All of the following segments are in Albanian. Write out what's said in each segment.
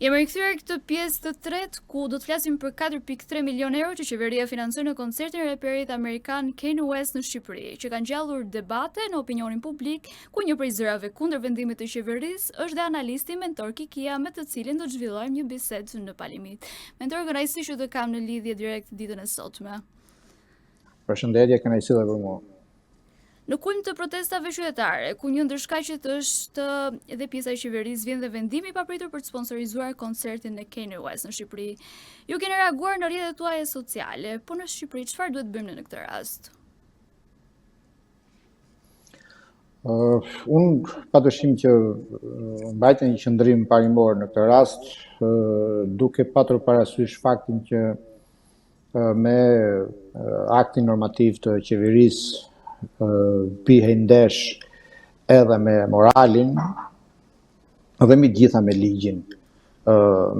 Jemi rikthyer këtë pjesë të tretë ku do të flasim për 4.3 milion euro që qeveria financoi në koncertin e raperit amerikan Kanye West në Shqipëri, që kanë ngjallur debate në opinionin publik, ku një prej zërave kundër vendimit të qeverisë është dhe analisti Mentor Kikia, me të cilin do të zhvillojmë një bisedë në Palimit. Mentor, kënaqësi që të kam në lidhje direkt ditën e sotme. Përshëndetje, kënaqësi edhe për mua. Në kulm të protestave qytetare, ku një ndër shkaqet është edhe pjesa e qeverisë, vjen dhe vendimi i papritur për të sponsorizuar koncertin e Kanye West në Shqipëri. Ju keni reaguar në rrjetet tuaja sociale, po në Shqipëri çfarë duhet bëjmë në këtë rast? Unë padyshim që mbajtja një qëndrim parimor në këtë rast, duke patur parasysh faktin që me aktin normativ të qeverisë bihej ndesh edhe me moralin dhe mi gjitha me ligjin.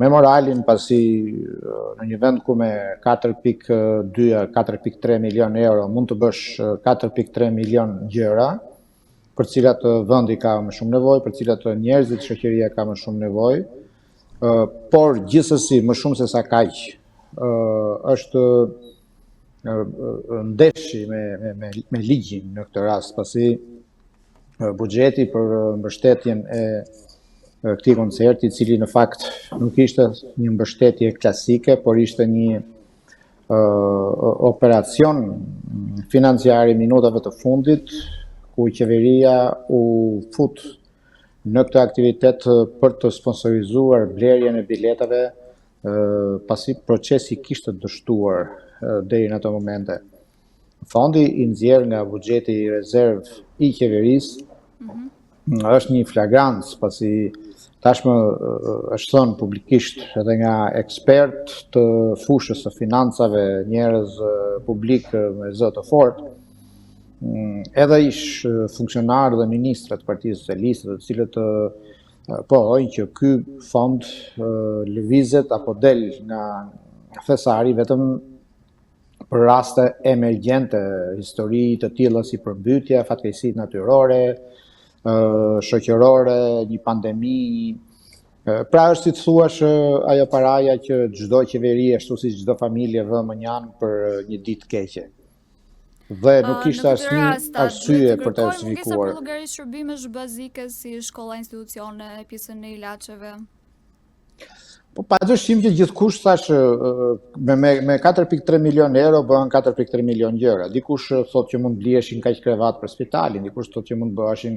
Me moralin pasi në një vend ku me 4.3 milion euro mund të bësh 4.3 milion gjëra, për cilat vendi ka më shumë nevojë, për cilat njerëzit, shoqëria ka më shumë nevojë, por gjithsesi më shumë se sa kaq është ndeshi me ligjin në këtë rast, pasi buxheti për mbështetjen e këtij koncerti, i cili në fakt nuk ishte një mbështetje klasike, por ishte një operacion financiar i minutave të fundit, ku qeveria u fut në këtë aktivitet për të sponsorizuar blerjen e biletave, pasi procesi kishte dështuar deri në ato momente. Fondi i nxjerr nga buxheti i rezervë i qeverisë është një flagrancë, pasi tashmë është thënë publikisht edhe nga ekspert të fushës së financave, njerëz publik me zë të fortë, edhe ish funksionar dhe ministrat Partisë Socialiste, të cilët pohojnë që ky fond lëvizet apo del nga thesari vetëm për raste emergjente, histori të tilla si përmbytja, fatkeqësitë natyrore, shoqërore, një pandemi. Pra është si të thuash ajo paraja që çdo qeveri, ashtu si çdo familje vë mënjan për një ditë keqe. Dhe nuk kishte asnjë arsye për të justifikuar. Për llogarisë shërbimesh bazike si shkolla, institucione, pjesën e ilaçeve. Po padyshim që gjithkush thash me 4.3 milion euro bëhen 4.3 milion gjëra. Dikush thotë që mund bliheshin kaq krevat për spitalin, dikush thotë që mund bëheshin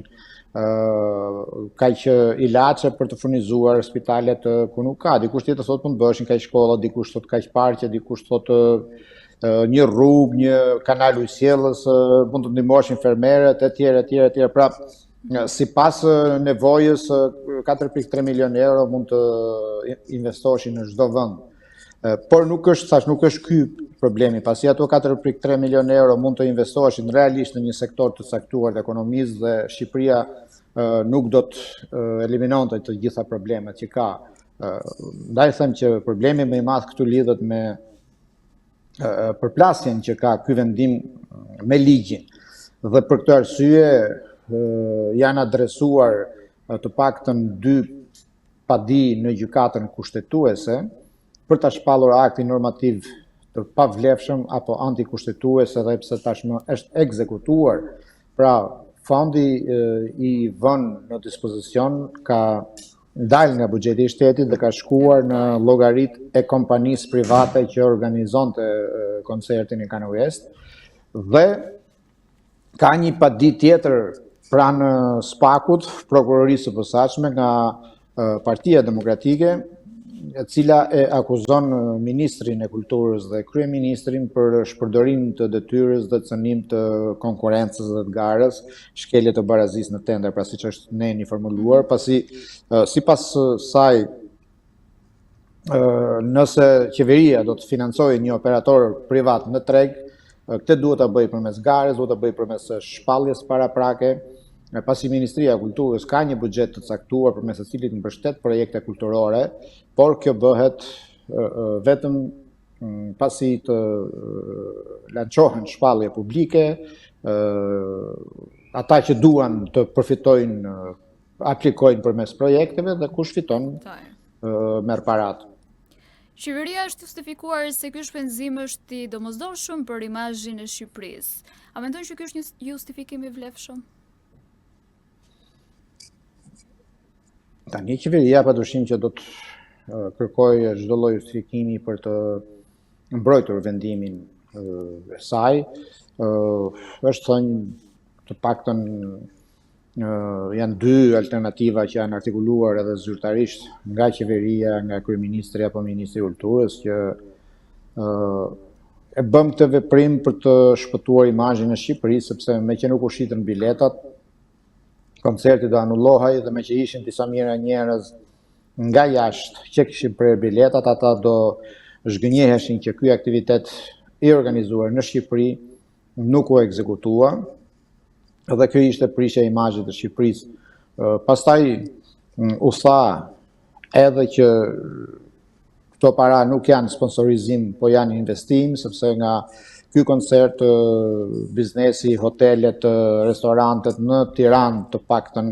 kaq ilaçe për të furnizuar spitalet ku nuk ka, dikush tjetër thotë mund bëheshin kaq shkolla, dikush thotë kaq parqe, dikush thotë një rrugë, një kanal ujësjellës, mund të ndihmoshin fermerët etj. Pra, sipas nevojës 4.3 milion euro mund të investoheshin në çdo vend. Por nuk është ky problemi, pasi ato 4.3 milion euro mund të investoheshin realisht në një sektor të caktuar të ekonomisë dhe Shqipëria nuk do të eliminonte të gjitha problemet që ka. Ndaj them që problemi më i madh këtu lidhet me përplasjen që ka ky vendim me ligjin. Dhe për këtë arsye janë adresuar të paktën 2 padi në gjykatën kushtetuese për ta shpallur aktin normativ të pavlefshëm apo antikushtetues, edhe pse tashmë është ekzekutuar. Pra, fondi i vën në dispozicion ka dalë nga buxheti i shtetit dhe ka shkuar në llogaritë e kompanisë private që organizonte koncertin e Kanye West, dhe ka një padi tjetër pranë SPAK-ut, prokurorisë së posaçme, nga Partia Demokratike, e cila e akuzon ministrin e kulturës dhe kryeministrin për shpërdorim të detyrës dhe cënim të konkurrencës dhe të garës, shkelje të barazisë në tender, pra siç është neni formuluar, pasi sipas saj nëse qeveria do të financojë një operator privat në treg, këtë duhet ta bëjë përmes garës, duhet ta bëjë përmes shpalljes paraprake, pasi Ministria e Kulturës ka një buxhet të caktuar përmes të cilit mbështet projekte kulturore, por kjo bëhet vetëm pasi të lançohen shpallje publike, ata që duan të përfitojnë, aplikojnë përmes projekteve dhe kush fiton merr paratë. Qeveria është justifikuar se ky shpenzim është i domosdoshëm për imazhin e Shqipërisë. A mendon që ky është një justifikim i vlefshëm? Tani qeveria padyshim që do të kërkojë çdo lloj justifikimi për të mbrojtur vendimin e saj. Është thënë të paktën janë dy alternativa që janë artikuluar edhe zyrtarisht nga qeveria, nga kryeministri apo ministri i Kulturës, që e bëm këtë veprim për të shpëtuar imazhin e Shqipërisë, sepse me që nuk u shitën biletat, koncerti do anullohej dhe me që ishin disa mijëra njerëz nga jashtë që kishin prerë biletat, ata do zhgënjeheshin që ky aktivitet i organizuar në Shqipëri nuk u ekzekutua. Dhe kjo ishte prishja e imazhit të Shqipërisë. Pastaj u tha edhe që këto para nuk janë sponsorizim, po janë investim, sepse nga ky koncert biznesi, hotelet, restorantet në Tiranë të paktën,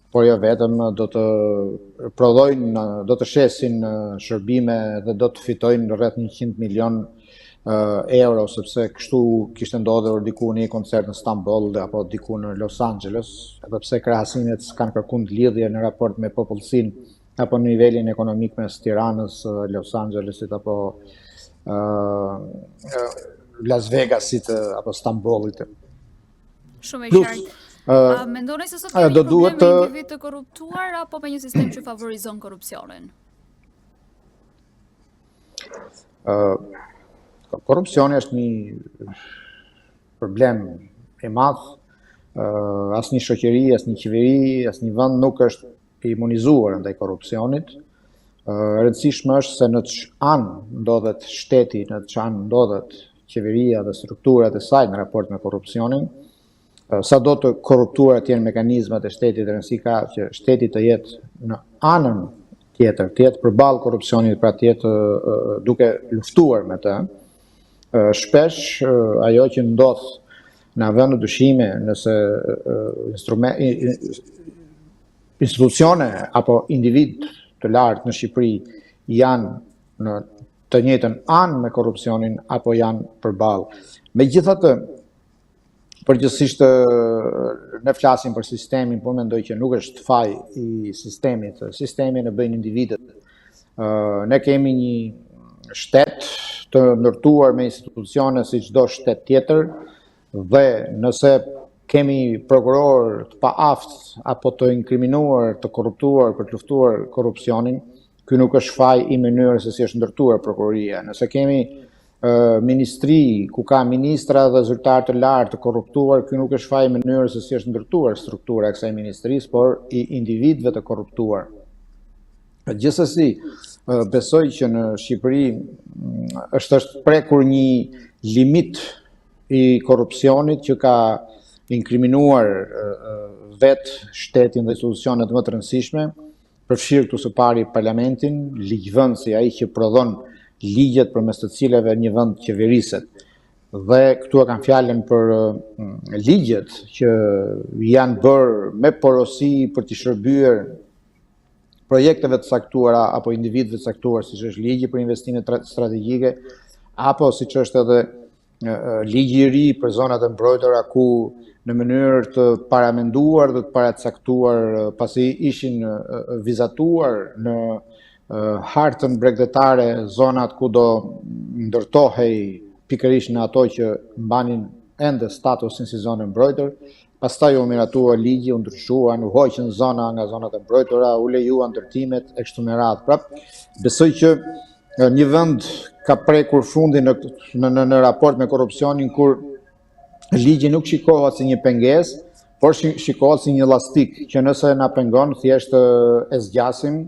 por jo vetëm, do të prodhojnë, do të shesin shërbime dhe do të fitojnë rreth 100 milion euro, sepse kështu kishte ndodhur diku në një koncert në Stamboll apo diku në Los Angeles, edhe pse krahasimet kanë kërkuar lidhje në raport me popullsinë apo në nivelin ekonomik mes Tiranës, Los Angelesit apo Las Vegasit apo Stambollit. Shumë e qartë. Mendoni se sot kemi probleme me individ të korruptuar apo me një sistem që favorizon korrupsionin? Korrupsioni është një problem i madh. Asnjë shoqëri, asnjë qeveri, asnjë vend nuk është i imunizuar ndaj korrupsionit. Rëndësishme është se në ç'anë ndodhet shteti, në ç'anë ndodhet qeveria dhe strukturat e saj në raport me korrupsionin. Sado të korruptuara të jenë mekanizmat e shtetit, rëndësi ka që shteti të jetë në anën tjetër, të jetë përballë korrupsionit, pra të jetë duke luftuar me të. Shpesh ajo që ndodh na vën në dyshime nëse institucione apo individ të lartë në Shqipëri janë në të njëjtën anë me korrupsionin apo janë përballë. Megjithatë, përgjithsisht ne flasim për sistemin, por mendoj që nuk është faj i sistemit. Sistemin e bëjnë individët. Ne kemi një shtet të ndërtuar me institucione si çdo shtet tjetër, dhe nëse kemi prokuror të paaft apo të inkriminuar, të korruptuar për të luftuar korrupsionin, ky nuk është faj i mënyrës se si është ndërtuar prokuroria. Nëse kemi ministri ku ka ministra dhe zyrtar të lartë të korruptuar, ky nuk është faj i mënyrës se si është ndërtuar struktura e kësaj ministrisë, por i individëve të korruptuar. Gjithsesi, besoj që në Shqipëri është prekur një limit i korrupsionit që ka inkriminuar vetë shtetin dhe institucionet më të rëndësishme, përfshirë këtu së pari parlamentin, ligjvënësi, ai që prodhon ligjet përmes të cilave një vend qeveriset. Dhe këtu e kam fjalën për ligjet që janë bërë me porosi për të shërbyer projekteve të caktuara apo individëve të caktuar, siç është ligji për investime strategjike, apo siç është edhe ligji i ri për zonat e mbrojtura, ku në mënyrë të paramenduar dhe të paracaktuar, pasi ishin vizatuar në hartën bregdetare zonat ku do ndërtohej pikërisht në ato që mbanin ende statusin si zonë mbrojtër. Pastaj u miratua ligji, u ndryshuan, u hoqën zona nga zonat e mbrojtura, u lejuan ndërtimet e kështu me radhë. Pra, besoj që një vend ka prekur fundin në raport me korrupsionin, kur ligji nuk shikohet si një pengesë, por shikohet si një llastik, që nëse na pengon, thjesht e zgjasim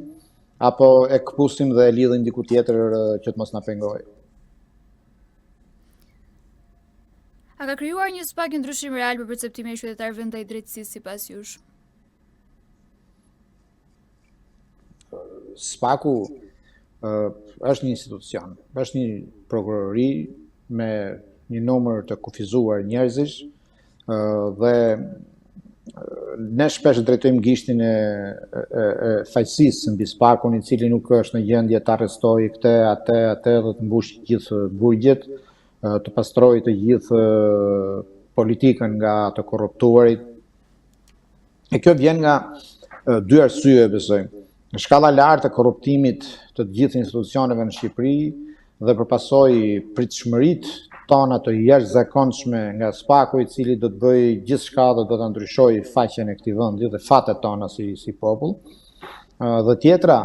apo e kpusim dhe e lidhim diku tjetër që të mos na pengojë. A ka krijuar një spak një ndryshim real për perceptimin e qytetarëve ndaj drejtësisë sipas jush? Spaku është një institucion, është një prokurori me një numër të kufizuar njerëzish dhe ne shpesh drejtojmë gishtin e fajësisë mbi SPAK-un, i cili nuk është në gjendje të arrestojë këtë, atë dhe të mbushë gjithë burgjet, të pastrojë të gjithë politikën nga të korruptuarit. E kjo vjen nga dy arsye, besoj. Në shkalla lartë e korruptimit të gjithë institucioneve në Shqipëri dhe përpasoj pritshmëritë tona të jashtëzakonshme nga SPAK-u, i cili do të bëjë gjithçka dhe do ta ndryshojë faqen e këtij vendi dhe fatet tona si popull. Dhe tjetra,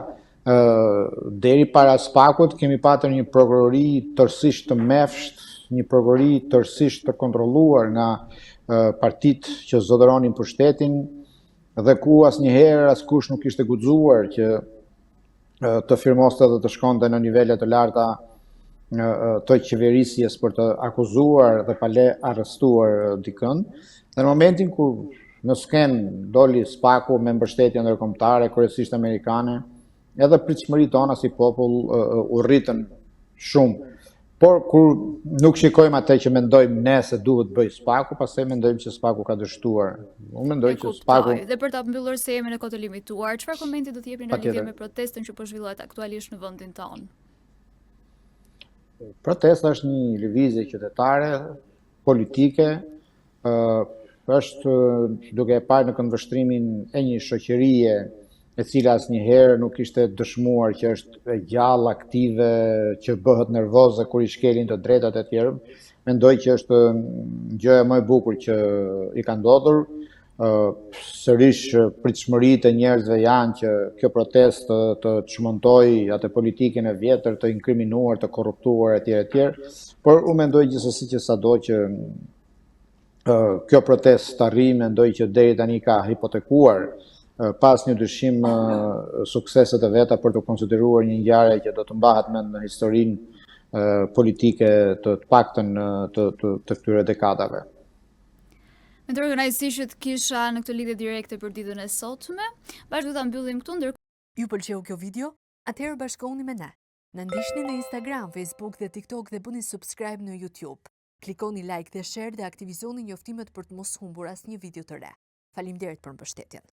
deri para SPAK-ut kemi pasur një prokurori tërësisht të mefsht, një prokurori tërësisht të kontrolluar nga partitë që zotëronin pushtetin dhe ku asnjëherë askush nuk ishte guxuar që të firmoste dhe të shkonte në nivele të larta të qeverisjes për të akuzuar dhe pa le arrestuar dikën. Dhe në momentin kur në skenë doli SPAK-u me mbështetje ndërkombëtare, kryesisht amerikane, edhe pritshmëritë tona si popull u rritën shumë. Por kur nuk shikojmë atë që mendojmë ne se duhet bëj SPAK-u, pastaj mendojmë që SPAK-u ka dështuar. Unë mendoj që SPAK-u. Dhe për ta mbyllur se jemi në kohë të limituar, çfarë komenti do të jepni në lidhje me protestën që po zhvillohet aktualisht në vendin tonë? Protesta është një lëvizje qytetare, politike, është duke e parë në këndvështrimin e një shoqërie e cila asnjëherë nuk ishte dëshmuar që është e gjallë, aktive, që bëhet nervoze kur i shkelin të drejtat e tjerë. Mendoj që është gjëja më e bukur që i ka ndodhur. Sërish pritshmëritë e njerëzve janë që kjo protestë të çmontojë atë politikën e vjetër, të inkriminuar, të korruptuar etj. Por unë mendoj gjithsesi që sado që kjo protestë të arrijë, mendoj që deri tani ka hipotekuar pas një dyshim sukseset e veta për të konsideruar një ngjarje që do të mbahet mend në historinë politike të paktën të këtyre dekadave. Me të kënaqësi që të kisha në këtë lidhje direkte për ditën e sotme, bashkë do ta mbyllim këtu. Ju pëlqeu kjo video? Atëherë bashkohuni me ne. Na ndiqni në Instagram, Facebook dhe TikTok dhe bëni subscribe në YouTube. Klikoni like dhe share dhe aktivizoni njoftimet për të mos humbur asnjë video të re. Faleminderit për mbështetjen.